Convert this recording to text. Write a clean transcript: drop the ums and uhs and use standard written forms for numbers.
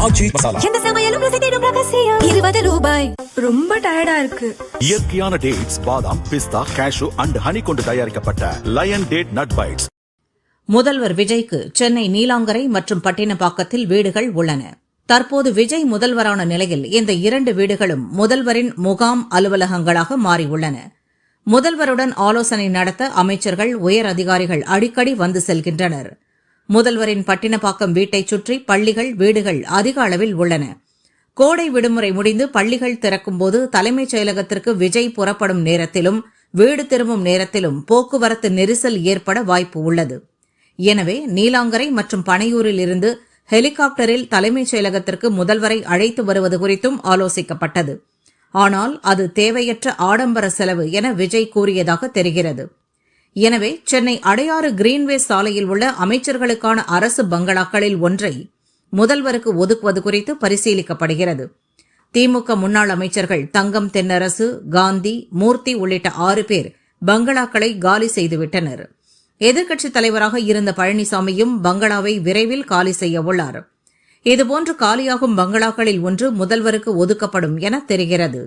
ஆச்சி மசாலா. எந்த சமையலும் ருசி தேடும் ரகசியம். 20 ரூபாய். ரொம்ப டயர்டா இருக்கு. இயற்கையான டேட்ஸ், பாதாம், பிஸ்தா, கேஷு அண்ட் ஹனி கொண்டு தயாரிக்கப்பட்ட லயன் டேட் நட் பைட்ஸ். முதல்வர் விஜய்க்கு சென்னை நீலாங்கரை மற்றும் பட்டினப்பாக்கத்தில் வீடுகள் உள்ளன. தற்போது விஜய் முதல்வரான நிலையில் இந்த 2 வீடுகளும் முதல்வரின் முகாம் அலுவலகங்களாக மாறியுள்ளன. முதல்வருடன் ஆலோசனை நடத்த அமைச்சர்கள், உயர் அதிகாரிகள் அடிக்கடி வந்து செல்கின்றனர். முதல்வரின் பட்டினப்பாக்கம் வீட்டைச் சுற்றி பள்ளிகள், வீடுகள் அதிக அளவில் உள்ளன. கோடை விடுமுறை முடிந்து பள்ளிகள் திறக்கும்போது தலைமைச் செயலகத்திற்கு விஜய் புறப்படும் நேரத்திலும் வீடு திரும்பும் நேரத்திலும் போக்குவரத்து நெரிசல் ஏற்பட வாய்ப்பு உள்ளது. எனவே நீலாங்கரை மற்றும் பனையூரில் இருந்து ஹெலிகாப்டரில் தலைமைச் செயலகத்திற்கு முதல்வரை அழைத்து வருவது குறித்தும் ஆலோசிக்கப்பட்டது. ஆனால் அது தேவையற்ற ஆடம்பர செலவு என விஜய் கூறியதாக தெரிகிறது. எனவே சென்னை அடையாறு கிரீன்வே சாலையில் உள்ள அமைச்சர்களுக்கான அரசு பங்களாக்களில் ஒன்றை முதல்வருக்கு ஒதுக்குவது குறித்து பரிசீலிக்கப்படுகிறது. திமுக முன்னாள் அமைச்சர்கள் தங்கம் தென்னரசு, காந்தி, மூர்த்தி உள்ளிட்ட 6 பேர் பங்களாக்களை காலி செய்துவிட்டனர். எதிர்க்கட்சித் தலைவராக இருந்த பழனிசாமியும் பங்களாவை விரைவில் காலி செய்ய உள்ளார். இதுபோன்று காலியாகும் பங்களாக்களில் ஒன்று முதல்வருக்கு ஒதுக்கப்படும் என தெரிகிறது.